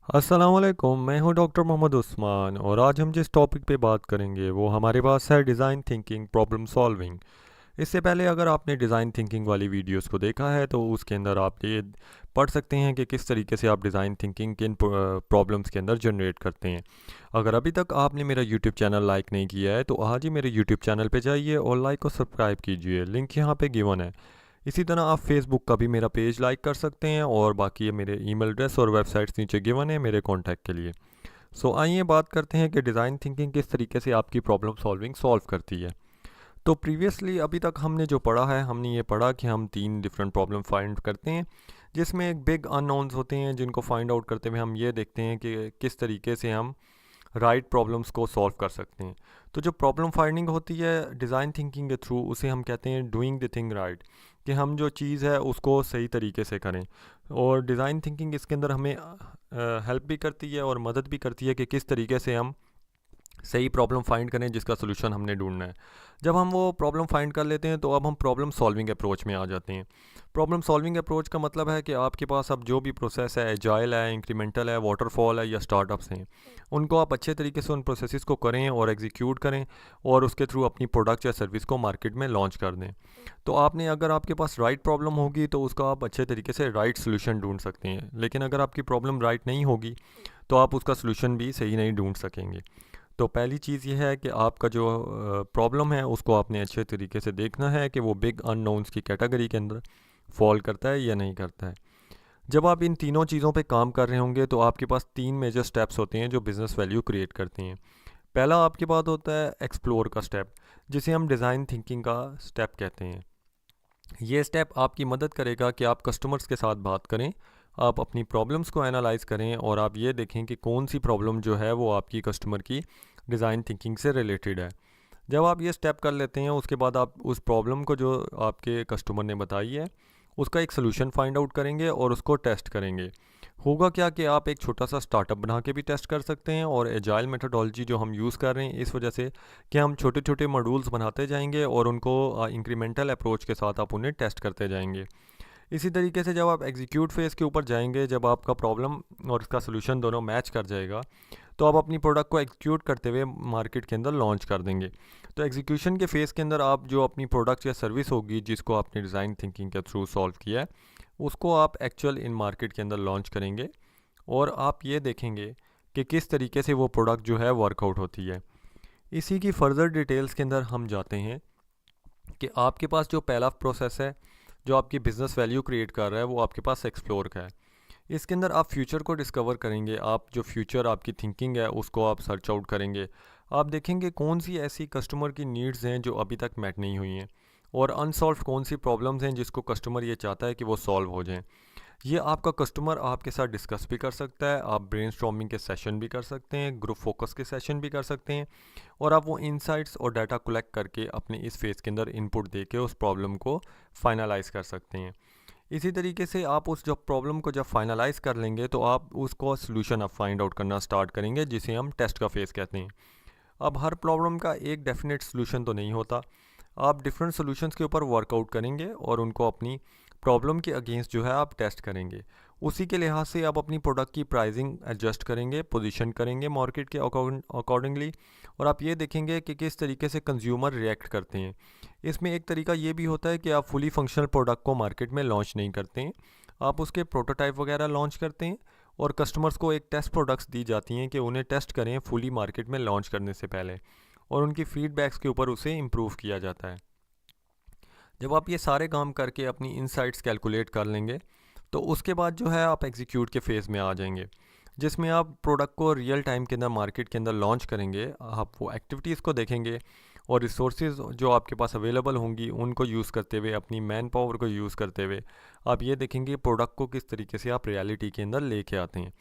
अस्सलाम वालेकुम, मैं हूं डॉक्टर मोहम्मद उस्मान और आज हम जिस टॉपिक पे बात करेंगे वो हमारे पास है डिज़ाइन थिंकिंग प्रॉब्लम सॉल्विंग। इससे पहले अगर आपने डिज़ाइन थिंकिंग वाली वीडियोस को देखा है तो उसके अंदर आप ये पढ़ सकते हैं कि किस तरीके से आप डिज़ाइन थिंकिंग किन प्रॉब्लम्स के अंदर जनरेट करते हैं। अगर अभी तक आपने मेरा यूट्यूब चैनल लाइक नहीं किया है तो आज ही मेरे यूट्यूब चैनल पे जाइए और लाइक और सब्सक्राइब कीजिए, लिंक यहाँ पे गिवन है। इसी तरह आप फेसबुक का भी मेरा पेज लाइक कर सकते हैं और बाकी ये मेरे ईमेल एड्रेस और वेबसाइट्स नीचे गिवन है मेरे कॉन्टैक्ट के लिए। सो आइए बात करते हैं कि डिज़ाइन थिंकिंग किस तरीके से आपकी प्रॉब्लम सॉल्विंग सॉल्व करती है। तो प्रीवियसली अभी तक हमने जो पढ़ा है, हमने ये पढ़ा कि हम 3 डिफरेंट प्रॉब्लम फाइंड करते हैं, जिसमें एक बिग अननोन्स होते हैं जिनको फाइंड आउट करते हुए हम ये देखते हैं कि किस तरीके से हम राइट प्रॉब्लम्स को सॉल्व कर सकते हैं। तो जो प्रॉब्लम फाइंडिंग होती है डिज़ाइन थिंकिंग के थ्रू, उसे हम कहते हैं डूइंग द थिंग राइट, कि हम जो चीज़ है उसको सही तरीके से करें। और डिज़ाइन थिंकिंग इसके अंदर हमें हेल्प भी करती है और मदद भी करती है कि किस तरीके से हम सही प्रॉब्लम फाइंड करें जिसका सोल्यूशन हमने ढूंढना है। जब हम वो प्रॉब्लम फाइंड कर लेते हैं तो अब हम प्रॉब्लम सॉल्विंग अप्रोच में आ जाते हैं। प्रॉब्लम सॉल्विंग अप्रोच का मतलब है कि आपके पास अब जो भी प्रोसेस है, एजाइल है, इंक्रीमेंटल है, वाटरफॉल है या स्टार्टअप्स हैं, उनको आप अच्छे तरीके से उन प्रोसेसेस को करें और एग्जीक्यूट करें और उसके थ्रू अपनी प्रोडक्ट या सर्विस को मार्केट में लॉन्च कर दें। तो आपने अगर आपके पास राइट प्रॉब्लम होगी तो उसका आप अच्छे तरीके से राइट सोल्यूशन ढूंढ सकते हैं, लेकिन अगर आपकी प्रॉब्लम राइट नहीं होगी तो आप उसका सोल्यूशन भी सही नहीं ढूंढ सकेंगे। तो पहली चीज़ ये है कि आपका जो प्रॉब्लम है उसको आपने अच्छे तरीके से देखना है कि वो बिग अननोन्स की कैटेगरी के अंदर फॉल करता है या नहीं करता है। जब आप इन तीनों चीज़ों पे काम कर रहे होंगे तो आपके पास 3 मेजर स्टेप्स होते हैं जो बिज़नेस वैल्यू क्रिएट करते हैं। पहला आपके पास होता है एक्सप्लोर का स्टेप, जिसे हम डिज़ाइन थिंकिंग का स्टेप कहते हैं। ये स्टेप आपकी मदद करेगा कि आप कस्टमर्स के साथ बात करें, आप अपनी प्रॉब्लम्स को एनालाइज करें और आप ये देखें कि कौन सी प्रॉब्लम जो है वो आपकी कस्टमर की डिज़ाइन थिंकिंग से रिलेटेड है। जब आप ये स्टेप कर लेते हैं उसके बाद आप उस प्रॉब्लम को जो आपके कस्टमर ने बताई है उसका एक सलूशन फाइंड आउट करेंगे और उसको टेस्ट करेंगे। होगा क्या कि आप एक छोटा सा स्टार्टअप बना के भी टेस्ट कर सकते हैं और एजाइल मेथडोलॉजी जो हम यूज़ कर रहे हैं इस वजह से कि हम छोटे छोटे मॉड्यूल्स बनाते जाएंगे और उनको इंक्रीमेंटल अप्रोच के साथ आप उन्हें टेस्ट करते जाएंगे। इसी तरीके से जब आप एग्जीक्यूट फेज़ के ऊपर जाएंगे, जब आपका प्रॉब्लम और इसका सलूशन दोनों मैच कर जाएगा तो आप अपनी प्रोडक्ट को एग्जीक्यूट करते हुए मार्केट के अंदर लॉन्च कर देंगे। तो एग्जीक्यूशन के फेज़ के अंदर आप जो अपनी प्रोडक्ट या सर्विस होगी जिसको आपने डिज़ाइन थिंकिंग के थ्रू सॉल्व किया है उसको आप एक्चुअल इन मार्केट के अंदर लॉन्च करेंगे और आप ये देखेंगे कि किस तरीके से वो प्रोडक्ट जो है वर्कआउट होती है। इसी की फर्दर डिटेल्स के अंदर हम जाते हैं कि आपके पास जो पहला प्रोसेस है जो आपकी बिज़नेस वैल्यू क्रिएट कर रहा है वो आपके पास एक्सप्लोर का है। इसके अंदर आप फ्यूचर को डिस्कवर करेंगे, आप जो फ्यूचर आपकी थिंकिंग है उसको आप सर्च आउट करेंगे। आप देखेंगे कौन सी ऐसी कस्टमर की नीड्स हैं जो अभी तक मैट नहीं हुई हैं और अनसॉल्व कौन सी प्रॉब्लम्स हैं जिसको कस्टमर ये चाहता है कि वो सॉल्व हो जाएं। ये आपका कस्टमर आपके साथ डिस्कस भी कर सकता है, आप ब्रेनस्टॉर्मिंग के सेशन भी कर सकते हैं, ग्रुप फोकस के सेशन भी कर सकते हैं और आप वो इंसाइट्स और डाटा कलेक्ट करके अपने इस फेज़ के अंदर इनपुट दे के उस प्रॉब्लम को फाइनलाइज कर सकते हैं। इसी तरीके से आप उस जब प्रॉब्लम को जब फाइनलाइज कर लेंगे तो आप उसको सोल्यूशन आप फाइंड आउट करना स्टार्ट करेंगे जिसे हम टेस्ट का फेज़ कहते हैं। अब हर प्रॉब्लम का एक डेफिनेट सोल्यूशन तो नहीं होता, आप डिफरेंट सॉल्यूशंस के ऊपर वर्कआउट करेंगे और उनको अपनी प्रॉब्लम के अगेंस्ट जो है आप टेस्ट करेंगे। उसी के लिहाज से आप अपनी प्रोडक्ट की प्राइसिंग एडजस्ट करेंगे, पोजीशन करेंगे मार्केट के अकॉर्डिंगली और आप ये देखेंगे कि किस तरीके से कंज्यूमर रिएक्ट करते हैं। इसमें एक तरीका ये भी होता है कि आप फुली फंक्शनल प्रोडक्ट को मार्केट में लॉन्च नहीं करते हैं, आप उसके प्रोटोटाइप वगैरह लॉन्च करते हैं और कस्टमर्स को एक टेस्ट प्रोडक्ट्स दी जाती हैं कि उन्हें टेस्ट करें फुली मार्केट में लॉन्च करने से पहले और उनकी फीडबैक्स के ऊपर उसे इम्प्रूव किया जाता है। जब आप ये सारे काम करके अपनी इनसाइट्स कैलकुलेट कर लेंगे तो उसके बाद जो है आप एग्जीक्यूट के फेज़ में आ जाएंगे, जिसमें आप प्रोडक्ट को रियल टाइम के अंदर मार्केट के अंदर लॉन्च करेंगे। आप वो एक्टिविटीज़ को देखेंगे और रिसोर्सेज जो आपके पास अवेलेबल होंगी उनको यूज़ करते हुए, अपनी मैन पावर को यूज़ करते हुए आप ये देखेंगे प्रोडक्ट को किस तरीके से आप रियलिटी के अंदर लेके आते हैं।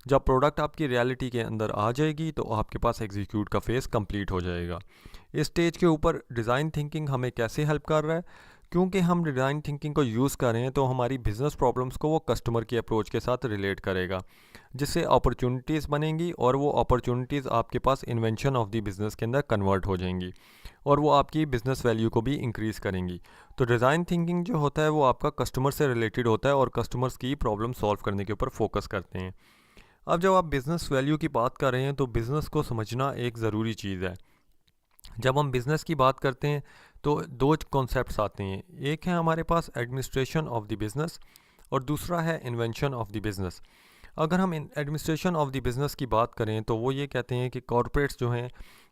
जब प्रोडक्ट आपकी रियलिटी के अंदर आ जाएगी तो आपके पास एग्जीक्यूट का फेज़ कंप्लीट हो जाएगा। इस स्टेज के ऊपर डिज़ाइन थिंकिंग हमें कैसे हेल्प कर रहा है, क्योंकि हम डिज़ाइन थिंकिंग को यूज़ कर रहे हैं तो हमारी बिज़नेस प्रॉब्लम्स को वो कस्टमर की अप्रोच के साथ रिलेट करेगा, जिससे अपॉर्चुनिटीज़ बनेंगी और वो अपॉर्चुनिटीज़ आपके पास इन्वेंशन ऑफ द बिज़नेस के अंदर कन्वर्ट हो जाएंगी और वो आपकी बिज़नेस वैल्यू को भी इंक्रीज़ करेंगी। तो डिज़ाइन थिंकिंग जो होता है वो आपका कस्टमर से रिलेटेड होता है और कस्टमर्स की प्रॉब्लम सॉल्व करने के ऊपर फोकस करते हैं। अब जब आप बिज़नेस वैल्यू की बात कर रहे हैं तो बिज़नेस को समझना एक ज़रूरी चीज़ है। जब हम बिज़नेस की बात करते हैं तो दो कॉन्सेप्ट्स आते हैं। एक है हमारे पास एडमिनिस्ट्रेशन ऑफ द बिज़नेस और दूसरा है इन्वेंशन ऑफ द बिज़नेस। अगर हम एडमिनिस्ट्रेशन ऑफ द बिज़नेस की बात करें तो वो ये कहते हैं कि कॉरपोरेट्स जो हैं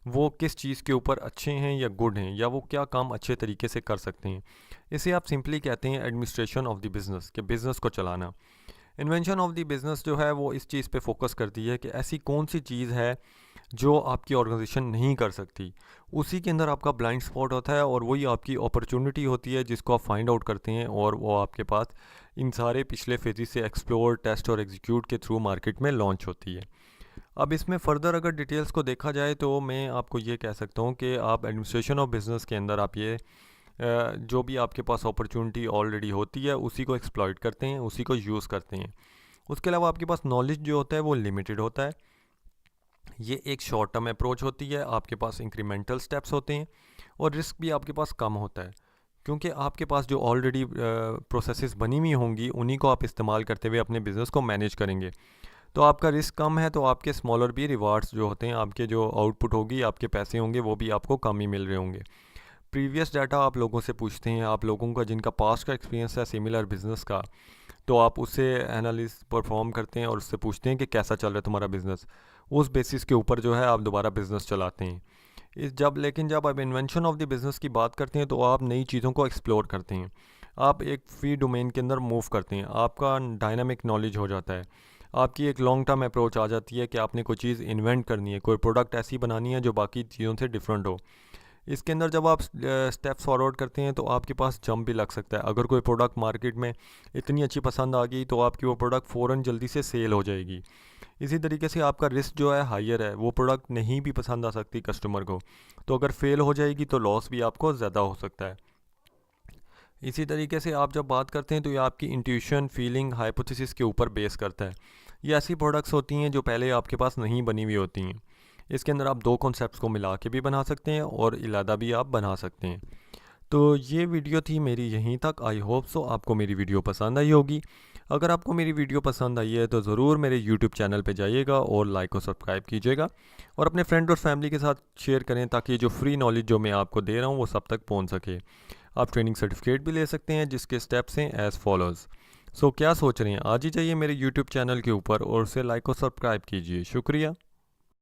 वो किस चीज़ के ऊपर अच्छे हैं या गुड हैं, या वो क्या काम अच्छे तरीके से कर सकते हैं। इसे आप सिंपली कहते हैं एडमिनिस्ट्रेशन ऑफ द बिज़नेस, कि बिज़नेस को चलाना। इन्वेंशन ऑफ द बिज़नेस जो है वो इस चीज़ पे फोकस करती है कि ऐसी कौन सी चीज़ है जो आपकी ऑर्गेनाइजेशन नहीं कर सकती। उसी के अंदर आपका ब्लाइंड स्पॉट होता है और वही आपकी अपॉर्चुनिटी होती है जिसको आप फाइंड आउट करते हैं, और वो आपके पास इन सारे पिछले फेजेस से एक्सप्लोर, टेस्ट और एग्जीक्यूट के थ्रू मार्केट में लॉन्च होती है। अब इसमें फ़र्दर अगर डिटेल्स को देखा जाए तो मैं आपको ये कह सकता हूँ कि आप एडमिनिस्ट्रेशन ऑफ बिज़नेस के अंदर आप ये जो भी आपके पास अपॉर्चुनिटी ऑलरेडी होती है उसी को एक्सप्लॉइट करते हैं, उसी को यूज़ करते हैं। उसके अलावा आपके पास नॉलेज जो होता है वो लिमिटेड होता है। ये एक शॉर्ट टर्म अप्रोच होती है, आपके पास इंक्रीमेंटल स्टेप्स होते हैं और रिस्क भी आपके पास कम होता है, क्योंकि आपके पास जो ऑलरेडी प्रोसेसेस बनी हुई होंगी उन्हीं को आप इस्तेमाल करते हुए अपने बिज़नेस को मैनेज करेंगे। तो आपका रिस्क कम है, तो आपके स्मॉलर भी रिवार्ड्स जो होते हैं, आपके जो आउटपुट होगी, आपके पैसे होंगे, वो भी आपको कम ही मिल रहे होंगे। प्रीवियस डाटा आप लोगों से पूछते हैं, आप लोगों का जिनका पास्ट का एक्सपीरियंस है सिमिलर बिज़नेस का, तो आप उससे एनालिस परफॉर्म करते हैं और उससे पूछते हैं कि कैसा चल रहा है तुम्हारा बिज़नेस। उस बेसिस के ऊपर जो है आप दोबारा बिज़नेस चलाते हैं। जब आप इन्वेंशन ऑफ द बिज़नेस की बात करते हैं तो आप नई चीज़ों को एक्सप्लोर करते हैं। आप एक फ्री डोमेन के अंदर मूव करते हैं, आपका डायनामिक नॉलेज हो जाता है। आपकी एक लॉन्ग टर्म अप्रोच आ जाती है कि आपने कोई चीज़ इन्वेंट करनी है, कोई प्रोडक्ट ऐसी बनानी है जो बाकी चीज़ों से डिफरेंट हो। इसके अंदर जब आप स्टेप्स फॉरवर्ड करते हैं तो आपके पास जंप भी लग सकता है। अगर कोई प्रोडक्ट मार्केट में इतनी अच्छी पसंद आ गई तो आपकी वो प्रोडक्ट फ़ौरन जल्दी से सेल हो जाएगी। इसी तरीके से आपका रिस्क जो है हायर है, वो प्रोडक्ट नहीं भी पसंद आ सकती कस्टमर को, तो अगर फेल हो जाएगी तो लॉस भी आपको ज़्यादा हो सकता है। इसी तरीके से आप जब बात करते हैं तो ये आपकी इंट्यूशन, फीलिंग, हाइपोथेसिस के ऊपर बेस करता है। ये ऐसी प्रोडक्ट्स होती हैं जो पहले आपके पास नहीं बनी हुई होती हैं। इसके अंदर आप दो कॉन्सेप्ट्स को मिला के भी बना सकते हैं और इलादा भी आप बना सकते हैं। तो ये वीडियो थी मेरी यहीं तक। आई होप सो आपको मेरी वीडियो पसंद आई होगी। अगर आपको मेरी वीडियो पसंद आई है तो ज़रूर मेरे यूट्यूब चैनल पे जाइएगा और लाइक और सब्सक्राइब कीजिएगा, और अपने फ्रेंड और फैमिली के साथ शेयर करें ताकि जो फ्री नॉलेज जो मैं आपको दे रहा हूँ वो सब तक पहुँच सके। आप ट्रेनिंग सर्टिफिकेट भी ले सकते हैं जिसके स्टेप्स हैं एज़ फॉलोज़। सो क्या सोच रहे हैं, आज ही जाइए मेरे यूट्यूब चैनल के ऊपर और उसे लाइक और सब्सक्राइब कीजिए। शुक्रिया।